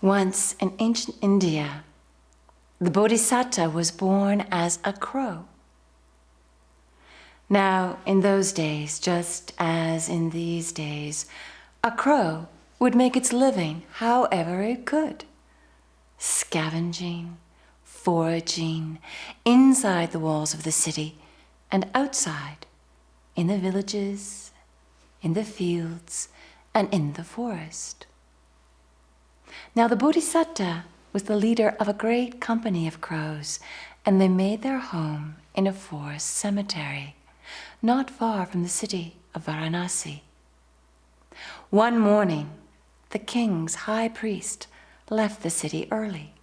Once in ancient India, the Bodhisattva was born as a crow. Now, in those days, just as in these days, a crow would make its living however it could. Scavenging, foraging, inside the walls of the city and outside, in the villages, in the fields, and in the forest. Now the Bodhisattva was the leader of a great company of crows, and they made their home in a forest cemetery, not far from the city of Varanasi. One morning, the king's high priest left the city early.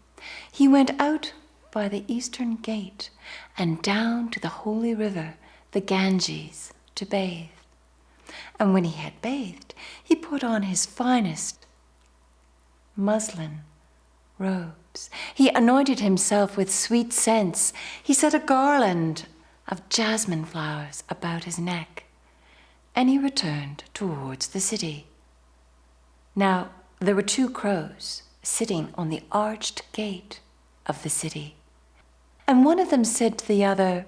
He went out by the eastern gate and down to the holy river, the Ganges, to bathe. And when he had bathed, he put on his finest muslin robes. He anointed himself with sweet scents. He set a garland of jasmine flowers about his neck, and he returned towards the city. Now there were two crows sitting on the arched gate of the city, and one of them said to the other,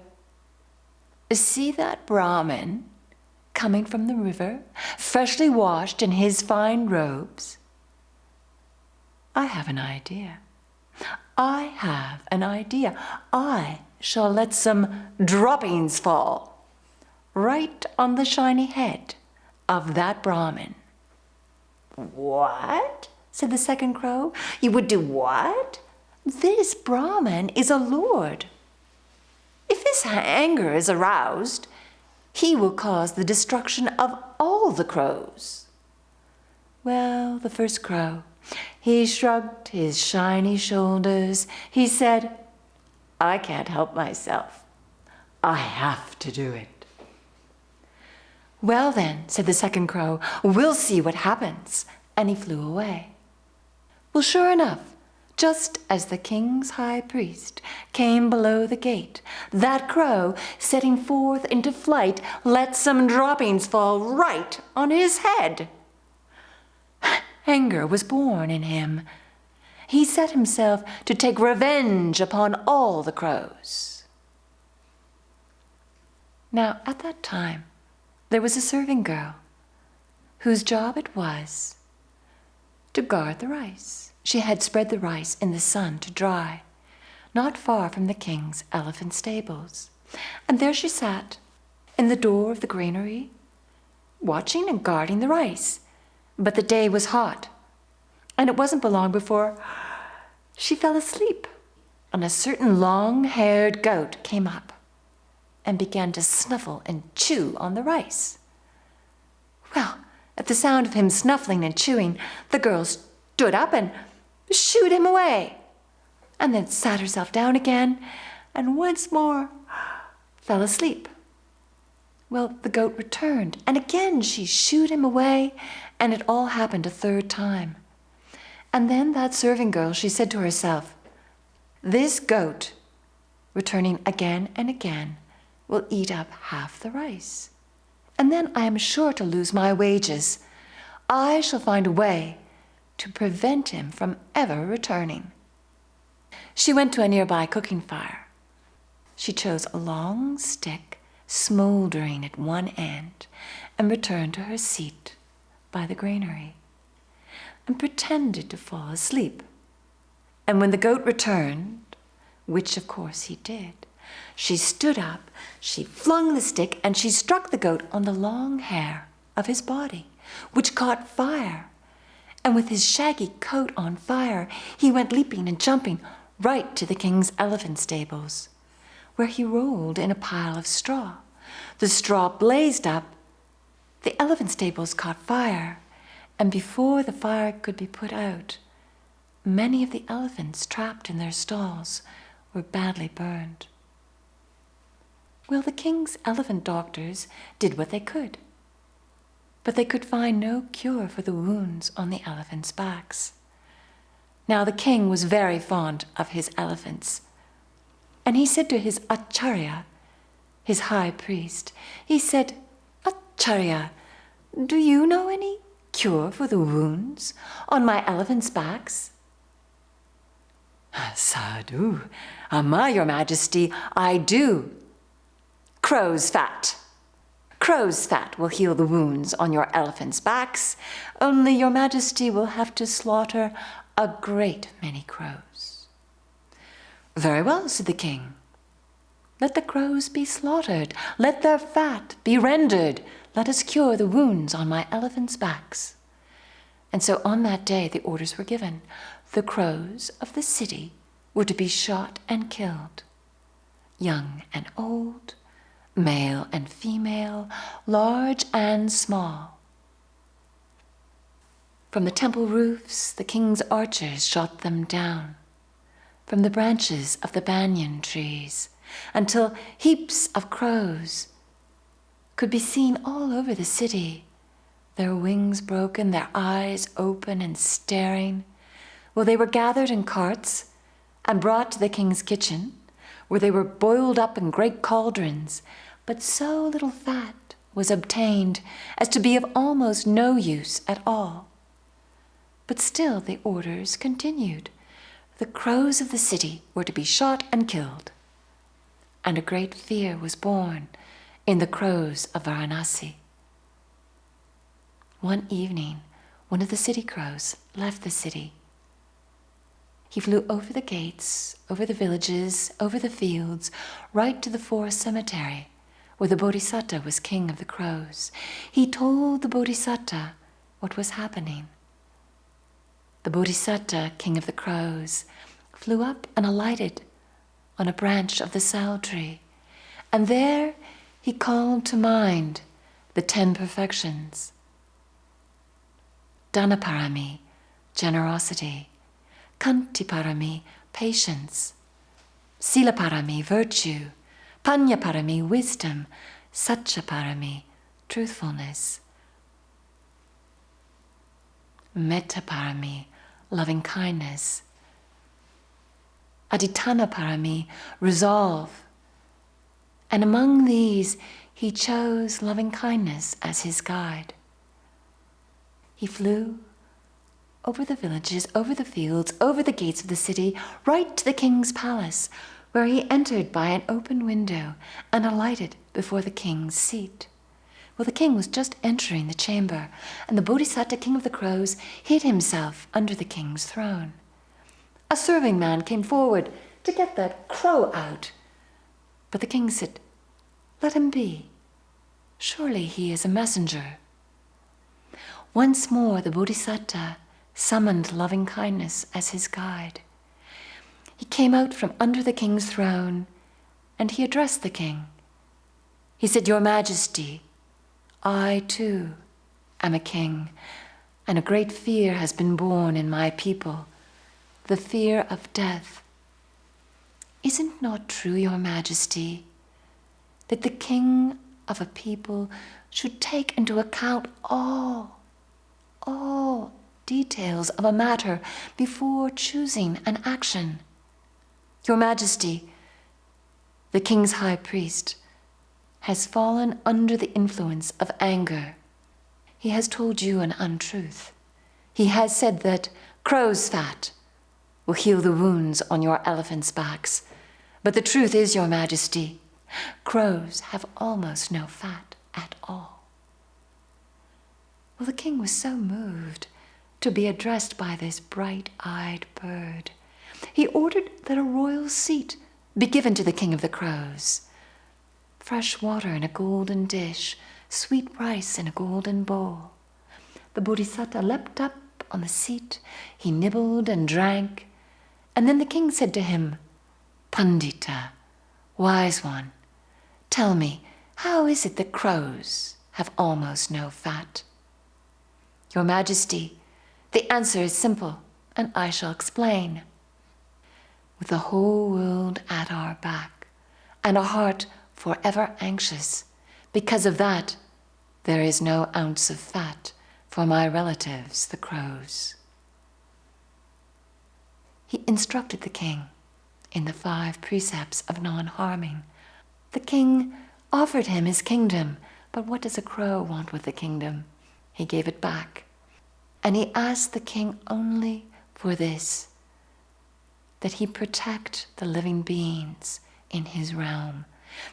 "See that Brahmin coming from the river, freshly washed in his fine robes? I have an idea. I shall let some droppings fall right on the shiny head of that Brahmin." "What?" said the second crow. "You would do what?" "This Brahmin is a lord. If his anger is aroused, he will cause the destruction of all the crows." Well, the first crow, he shrugged his shiny shoulders. He said, "I can't help myself. I have to do it." "Well then," said the second crow, "we'll see what happens." And he flew away. Well, sure enough, just as the king's high priest came below the gate, that crow, setting forth into flight, let some droppings fall right on his head. Anger was born in him. He set himself to take revenge upon all the crows. Now, at that time, there was a serving girl whose job it was to guard the rice. She had spread the rice in the sun to dry, not far from the king's elephant stables. And there she sat in the door of the granary, watching and guarding the rice. But the day was hot, and it wasn't long before she fell asleep. And a certain long-haired goat came up and began to snuffle and chew on the rice. Well, at the sound of him snuffling and chewing, the girl stood up and shooed him away, and then sat herself down again and once more fell asleep. Well, the goat returned, and again she shooed him away, and it all happened a third time. And then that serving girl, she said to herself, "This goat, returning again and again, will eat up half the rice. And then I am sure to lose my wages. I shall find a way to prevent him from ever returning." She went to a nearby cooking fire. She chose a long stick, smoldering at one end, and returned to her seat by the granary and pretended to fall asleep. And when the goat returned, which of course he did, she stood up, she flung the stick, and she struck the goat on the long hair of his body, which caught fire. And with his shaggy coat on fire, he went leaping and jumping right to the king's elephant stables, where he rolled in a pile of straw. The straw blazed up, the elephant stables caught fire, and before the fire could be put out, many of the elephants trapped in their stalls were badly burned. Well, the king's elephant doctors did what they could, but they could find no cure for the wounds on the elephants' backs. Now the king was very fond of his elephants, and he said to his Acharya, his high priest, he said, "Acharya, do you know any cure for the wounds on my elephants' backs?" "Sadhu, your majesty, I do. Crow's fat. Crow's fat will heal the wounds on your elephants' backs, only your majesty will have to slaughter a great many crows." "Very well," said the king. "Let the crows be slaughtered. Let their fat be rendered. Let us cure the wounds on my elephants' backs." And so on that day the orders were given. The crows of the city were to be shot and killed. Young and old, male and female, large and small. From the temple roofs, the king's archers shot them down, from the branches of the banyan trees, until heaps of crows could be seen all over the city, their wings broken, their eyes open and staring. Well, they were gathered in carts and brought to the king's kitchen, where they were boiled up in great cauldrons, but so little fat was obtained as to be of almost no use at all. But still the orders continued. The crows of the city were to be shot and killed. And a great fear was born in the crows of Varanasi. One evening, one of the city crows left the city. He flew over the gates, over the villages, over the fields, right to the forest cemetery, where the Bodhisattva was king of the crows. He told the Bodhisattva what was happening. The Bodhisattva, king of the crows, flew up and alighted on a branch of the sal tree, and there he called to mind the 10 perfections. Dhanaparami, generosity. Kantiparami, patience. Silaparami, virtue. Panyaparami, wisdom. Satchaparami, truthfulness. Mettaparami, loving kindness. Adhitthanaparami, resolve. And among these, he chose loving kindness as his guide. He flew over the villages, over the fields, over the gates of the city, right to the king's palace, where he entered by an open window and alighted before the king's seat. Well, the king was just entering the chamber, and the Bodhisattva, king of the crows, hid himself under the king's throne. A serving man came forward to get that crow out, but the king said, "Let him be. Surely he is a messenger." Once more the Bodhisattva summoned loving kindness as his guide. He came out from under the king's throne, and he addressed the king. He said, "Your Majesty, I too am a king, and a great fear has been born in my people, the fear of death. Is it not true, Your Majesty, that the king of a people should take into account all details of a matter before choosing an action? Your Majesty, the king's high priest has fallen under the influence of anger. He has told you an untruth. He has said that crow's fat will heal the wounds on your elephants' backs. But the truth is, Your Majesty, crows have almost no fat at all." Well, the king was so moved to be addressed by this bright-eyed bird. He ordered that a royal seat be given to the king of the crows. Fresh water in a golden dish, sweet rice in a golden bowl. The Bodhisattva leapt up on the seat, he nibbled and drank, and then the king said to him, "Pandita, wise one, tell me, how is it that crows have almost no fat?" "Your Majesty, the answer is simple and I shall explain. With the whole world at our back, and a heart forever anxious, because of that, there is no ounce of fat for my relatives, the crows. He instructed the king in the 5 precepts of non-harming. The king offered him his kingdom, but what does a crow want with the kingdom? He gave it back. And he asked the king only for this, that he protect the living beings in his realm,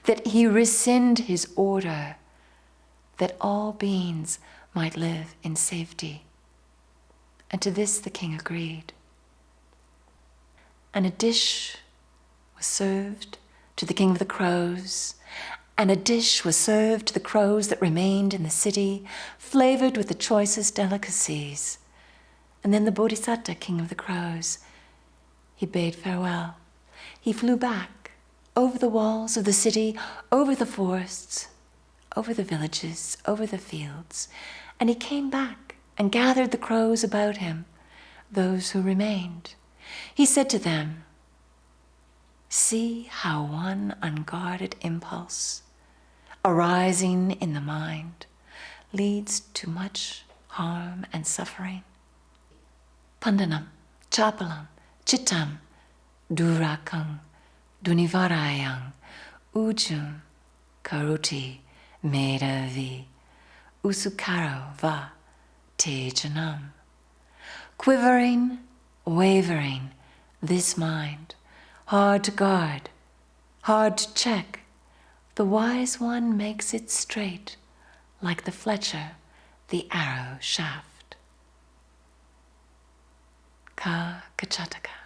that he rescind his order, that all beings might live in safety. And to this the king agreed. And a dish was served to the king of the crows, and a dish was served to the crows that remained in the city, flavored with the choicest delicacies. And then the Bodhisattva, king of the crows, he bade farewell. He flew back over the walls of the city, over the forests, over the villages, over the fields, and he came back and gathered the crows about him, those who remained. He said to them, "See how one unguarded impulse, arising in the mind, leads to much harm and suffering. Pandanam, chapalam, chittam, durakang, dunivarayang, ujum, karuti, medavi, usukaro va, tejanam." Quivering, wavering, this mind, hard to guard, hard to check, the wise one makes it straight, like the fletcher, the arrow shaft. Kāka-Jātaka.